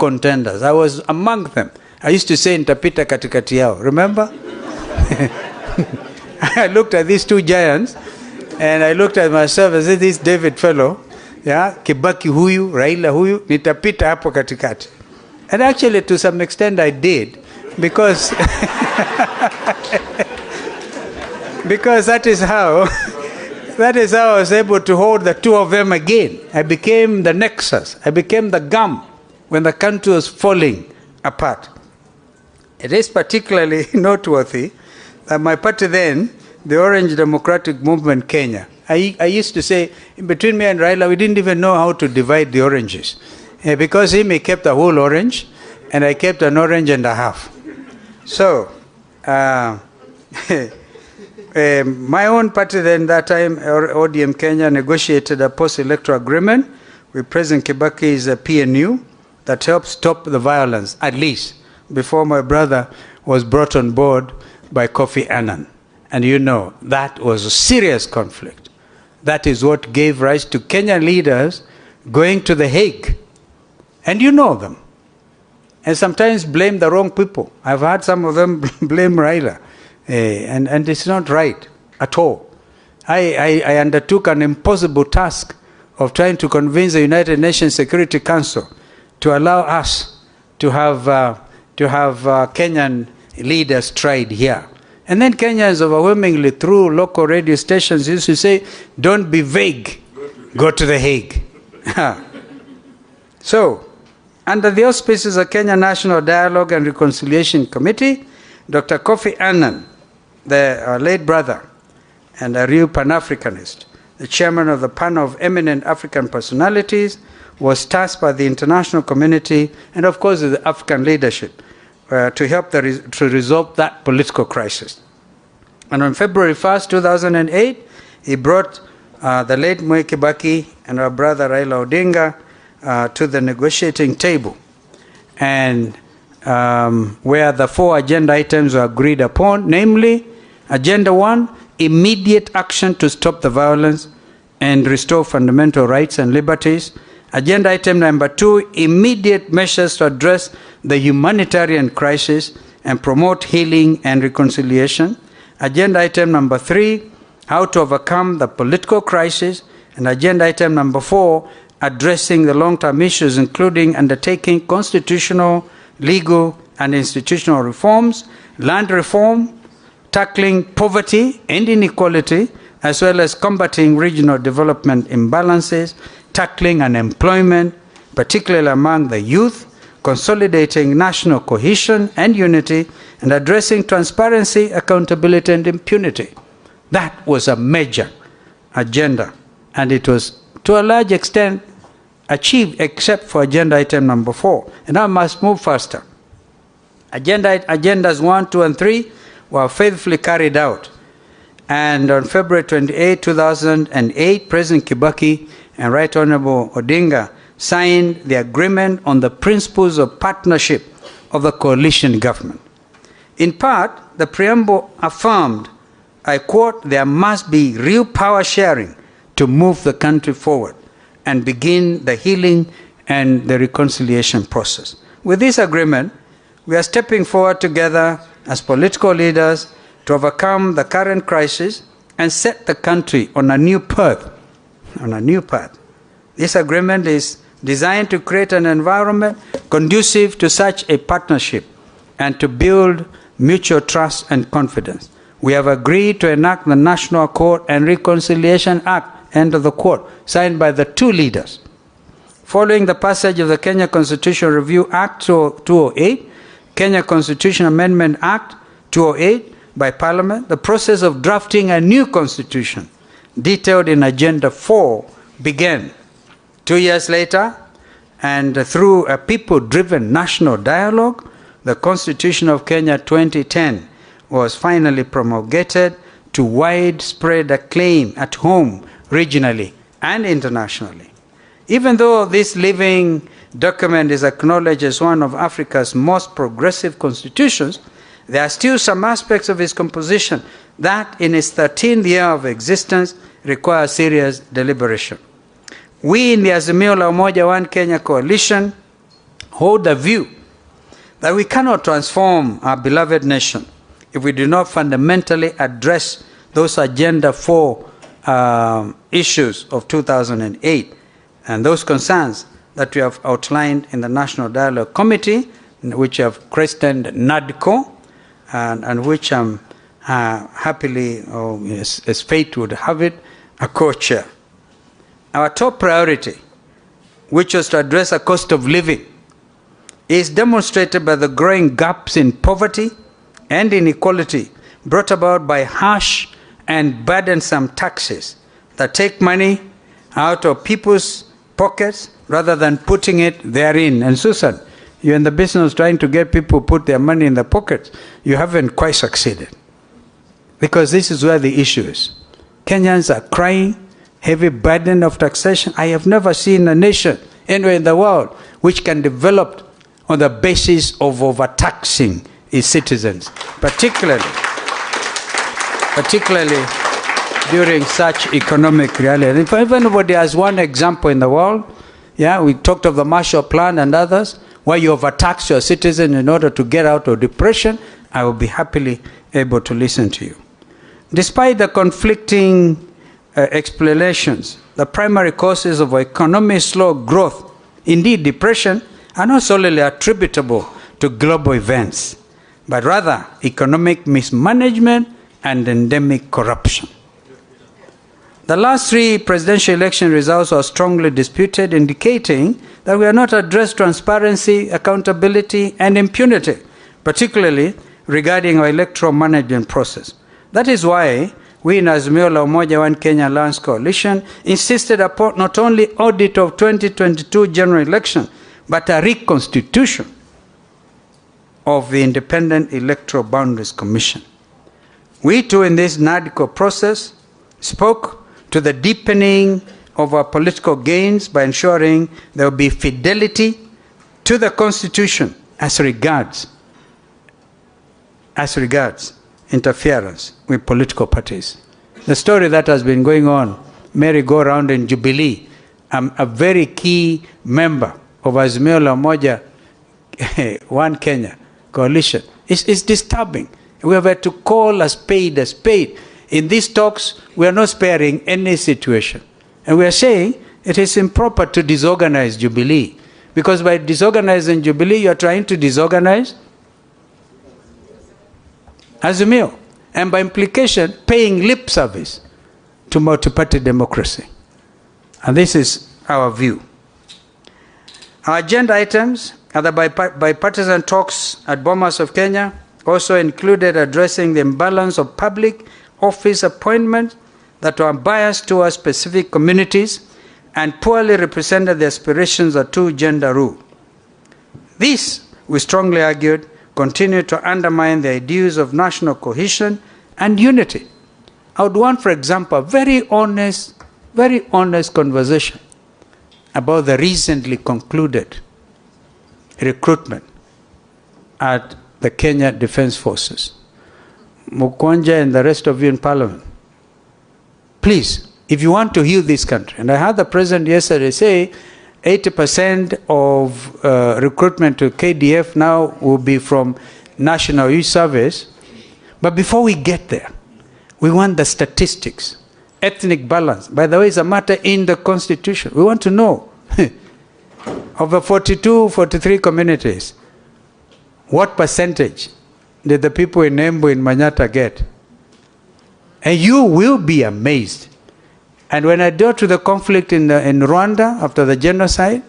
contenders. I was among them. I used to say nitapita katikati yao. Remember? I looked at these two giants and I looked at myself and said, this David fellow, yeah, Kibaki huyu, Raila huyu, nitapita hapo katikati. And actually to some extent I did, because because that is how I was able to hold the two of them again. I became the nexus. I became the gum when the country was falling apart. It is particularly noteworthy that my party then, the Orange Democratic Movement Kenya, I used to say, between me and Raila, we didn't even know how to divide the oranges. Because he kept a whole orange, and I kept an orange and a half. So, my own party then, that time, ODM Kenya, negotiated a post-electoral agreement with President Kibaki's PNU that helped stop the violence, at least, before my brother was brought on board by Kofi Annan. And you know, that was a serious conflict. That is what gave rise to Kenyan leaders going to The Hague. And you know them. And sometimes blame the wrong people. I've heard some of them blame Raila. And it's not right at all. I undertook an impossible task of trying to convince the United Nations Security Council to allow us to have Kenyan leaders tried here. And then Kenyans overwhelmingly through local radio stations used to say, don't be vague, go to The Hague. So, under the auspices of Kenya National Dialogue and Reconciliation Committee, Dr. Kofi Annan, the late brother and a real Pan-Africanist, the chairman of the panel of eminent African personalities, was tasked by the international community and, of course, the African leadership to help to resolve that political crisis. And on February 1st, 2008, he brought the late Mwai Kibaki and our brother Raila Odinga to the negotiating table, and where the 4 agenda items were agreed upon, namely, Agenda 1, immediate action to stop the violence and restore fundamental rights and liberties. Agenda item number 2, immediate measures to address the humanitarian crisis and promote healing and reconciliation. Agenda item number 3, how to overcome the political crisis. And agenda item number 4, addressing the long-term issues, including undertaking constitutional, legal, and institutional reforms, land reform, tackling poverty and inequality, as well as combating regional development imbalances, tackling unemployment, particularly among the youth, consolidating national cohesion and unity, and addressing transparency, accountability, and impunity. That was a major agenda, and it was, to a large extent, achieved except for agenda item number 4. And I must move faster. Agendas 1, 2, and 3 were faithfully carried out. And on February 28, 2008, President Kibaki and Right Honorable Odinga signed the agreement on the principles of partnership of the coalition government. In part, the preamble affirmed, I quote, there must be real power sharing to move the country forward and begin the healing and the reconciliation process. With this agreement, we are stepping forward together as political leaders to overcome the current crisis and set the country on a new path. This agreement is designed to create an environment conducive to such a partnership and to build mutual trust and confidence. We have agreed to enact the National Accord and Reconciliation Act, end of the quote, signed by the 2 leaders. Following the passage of the Kenya Constitution Review Act 2008, Kenya Constitution Amendment Act 2008 by Parliament, the process of drafting a new constitution, detailed in Agenda 4, began. 2 years later, and through a people-driven national dialogue, the Constitution of Kenya 2010 was finally promulgated to widespread acclaim at home, regionally, and internationally. Even though this living document is acknowledged as one of Africa's most progressive constitutions, there are still some aspects of its composition that, in its 13th year of existence, require serious deliberation. We in the Azimio la Umoja One Kenya coalition hold the view that we cannot transform our beloved nation if we do not fundamentally address those Agenda 4 issues of 2008 and those concerns that we have outlined in the National Dialogue Committee, which have christened NADCO, and which I'm happily, as fate would have it, a co-chair. Our top priority, which was to address a cost of living, is demonstrated by the growing gaps in poverty and inequality brought about by harsh and burdensome taxes that take money out of people's pockets rather than putting it therein. And Susan, you're in the business trying to get people to put their money in their pockets. You haven't quite succeeded. Because this is where the issue is. Kenyans are crying, heavy burden of taxation. I have never seen a nation anywhere in the world which can develop on the basis of overtaxing its citizens, particularly during such economic reality. If anybody has one example in the world, we talked of the Marshall Plan and others, where you overtax your citizen in order to get out of depression, I will be happily able to listen to you. Despite the conflicting explanations, the primary causes of economic slow growth, indeed depression, are not solely attributable to global events, but rather economic mismanagement and endemic corruption. The last 3 presidential election results are strongly disputed, indicating that we have not addressed transparency, accountability, and impunity, particularly regarding our electoral management process. That is why we in Azimio la Umoja One Kenya Alliance Coalition insisted upon not only audit of 2022 general election, but a reconstitution of the Independent Electoral Boundaries Commission. We too in this NADCO process spoke to the deepening of our political gains by ensuring there will be fidelity to the Constitution as regards interference with political parties. The story that has been going on, merry-go-round in Jubilee, I'm a very key member of Azimio la Umoja One Kenya Coalition. It's disturbing. We have had to call a spade a spade. In these talks, we are not sparing any situation. And we are saying it is improper to disorganize Jubilee. Because by disorganizing Jubilee, you are trying to disorganize Azimio. And by implication, paying lip service to multi-party democracy. And this is our view. Our agenda items at the bipartisan talks at Bomas of Kenya also included addressing the imbalance of public office appointments that were biased towards specific communities and poorly represented the aspirations of two-gender rule. This, we strongly argued, continued to undermine the ideals of national cohesion and unity. I would want, for example, a very honest conversation about the recently concluded recruitment at the Kenya Defense Forces. Mukwanja and the rest of you in Parliament, please, if you want to heal this country, and I heard the President yesterday say 80% of recruitment to KDF now will be from National Youth Service, but before we get there, we want the statistics, ethnic balance. By the way, it's a matter in the Constitution. We want to know, of the 42, 43 communities, what percentage did the people in Embu, in Manyata get? And you will be amazed. And when I dealt with the conflict in Rwanda after the genocide,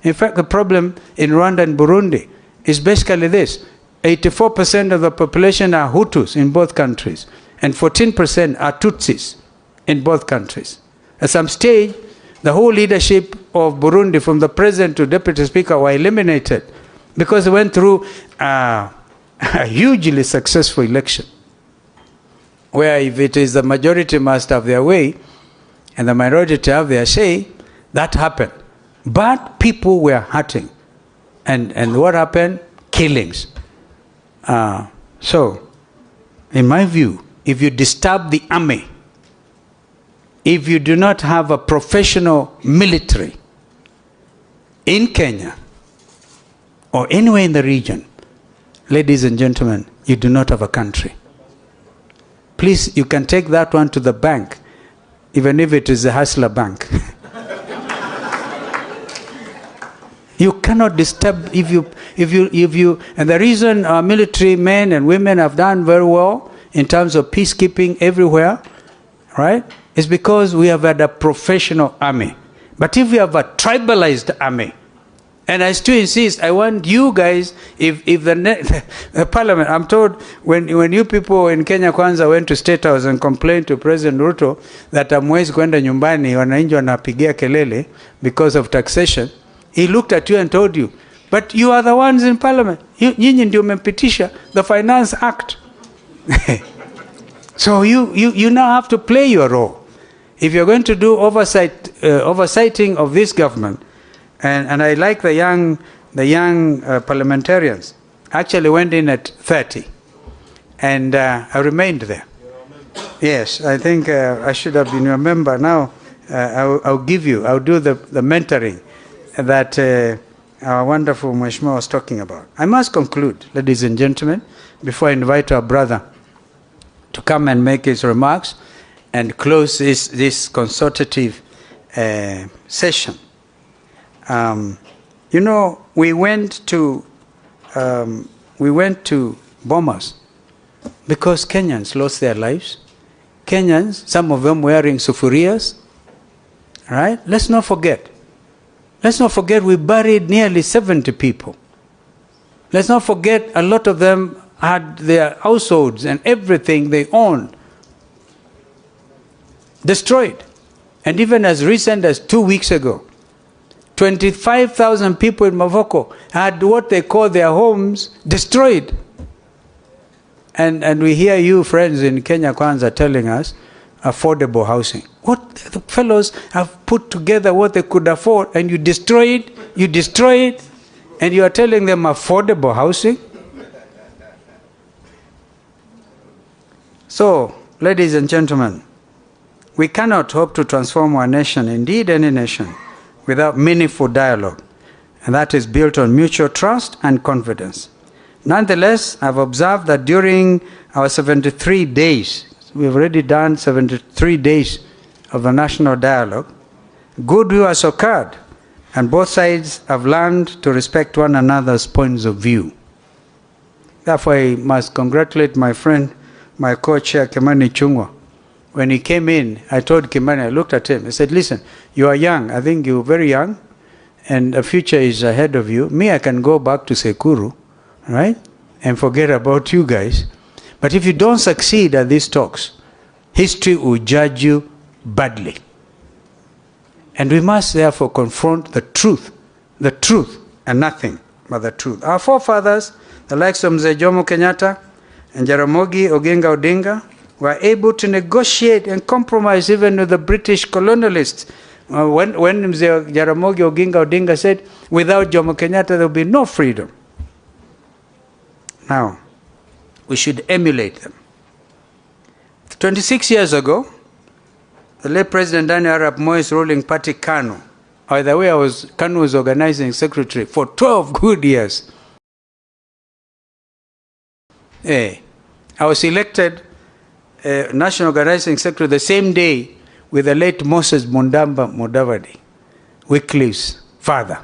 in fact, the problem in Rwanda and Burundi is basically this. 84% of the population are Hutus in both countries, and 14% are Tutsis in both countries. At some stage, the whole leadership of Burundi, from the president to deputy speaker, were eliminated because they went through a hugely successful election, where if it is the majority must have their way, and the minority have their say, that happened. But people were hurting. And what happened? Killings. So, in my view, if you disturb the army, if you do not have a professional military in Kenya, or anywhere in the region, ladies and gentlemen, you do not have a country. Please, you can take that one to the bank, even if it is a hustler bank. You cannot disturb if you, and the reason our military men and women have done very well in terms of peacekeeping everywhere, right, is because we have had a professional army. But if we have a tribalized army, and I still insist, I want you guys, if the parliament, I'm told, when you people in Kenya Kwanza went to State House and complained to President Ruto that hamwezi kwenda nyumbani, wananchi wanapigia kelele because of taxation, he looked at you and told you, but you are the ones in parliament. Nyinyi ndio mmepitisha the Finance Act. So you now have to play your role. If you're going to do oversighting of this government, and I like the young parliamentarians, actually went in at 30, and I remained there. Yes, I think I should have been a member. Now I'll do the mentoring that our wonderful Mheshimiwa was talking about. I must conclude, ladies and gentlemen, before I invite our brother to come and make his remarks and close this consultative session. You know, we went to Bomas because Kenyans lost their lives. Kenyans, some of them wearing sufurias, right? Let's not forget we buried nearly 70 people. Let's not forget a lot of them had their households and everything they owned destroyed. And even as recent as 2 weeks ago, 25,000 people in Mavoko had what they call their homes destroyed. And we hear you friends in Kenya Kwanza telling us affordable housing. What the fellows have put together what they could afford, and you destroy it, and you are telling them affordable housing? So, ladies and gentlemen, we cannot hope to transform our nation, indeed any nation, without meaningful dialogue, and that is built on mutual trust and confidence. Nonetheless, I've observed that during our 73 days, we've already done 73 days of the national dialogue, goodwill has occurred, and both sides have learned to respect one another's points of view. Therefore, I must congratulate my friend, my co-chair, Kimani Ichung'wah. When he came in, I told Kimani, I looked at him, I said, listen, you are young, I think you're very young, and the future is ahead of you. Me, I can go back to Sekuru, right, and forget about you guys. But if you don't succeed at these talks, history will judge you badly. And we must therefore confront the truth, and nothing but the truth. Our forefathers, the likes of Mzee Jomo Kenyatta and Jaramogi Oginga Odinga, were able to negotiate and compromise even with the British colonialists. When Mzee Jaramogi Oginga Odinga said, without Jomo Kenyatta there will be no freedom. Now, we should emulate them. 26 years ago, the late President Daniel Arap Moi's ruling party, KANU, by the way, KANU was organizing secretary for 12 good years. I was elected National Organizing Secretary the same day with the late Moses Mundamba Mudavadi, Wycliffe's father.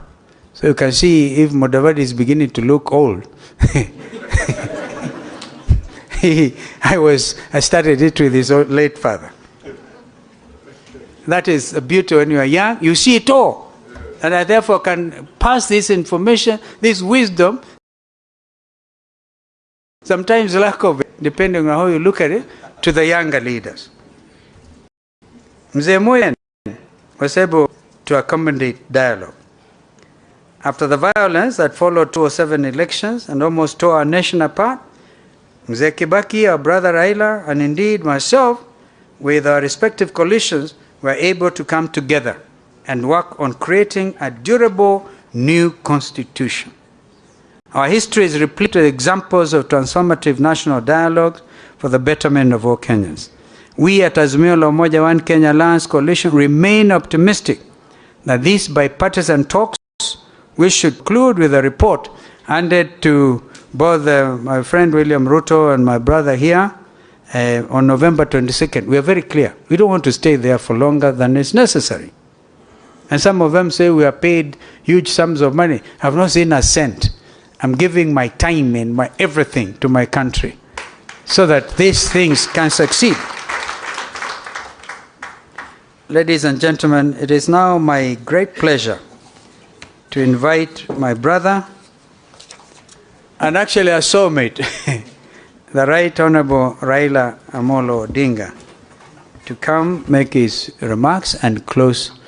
So you can see if Mudavadi is beginning to look old. I started it with his late father. That is a beauty. When you are young, you see it all. And I therefore can pass this information, this wisdom, sometimes lack of it, depending on how you look at it, to the younger leaders. Mzee Moi was able to accommodate dialogue. After the violence that followed 2007 elections and almost tore our nation apart, Mzee Kibaki, our brother Raila, and indeed myself, with our respective coalitions, were able to come together and work on creating a durable new constitution. Our history is replete with examples of transformative national dialogue for the betterment of all Kenyans. We at Azimio la Umoja One Kenya Alliance Coalition remain optimistic that these bipartisan talks, which should conclude with a report handed to both my friend William Ruto and my brother here on November 22nd. We are very clear. We don't want to stay there for longer than is necessary. And some of them say we are paid huge sums of money. I have not seen a cent. I'm giving my time and my everything to my country so that these things can succeed. Ladies and gentlemen, it is now my great pleasure to invite my brother and actually a soulmate, the Right Honorable Raila Amolo Odinga, to come make his remarks and close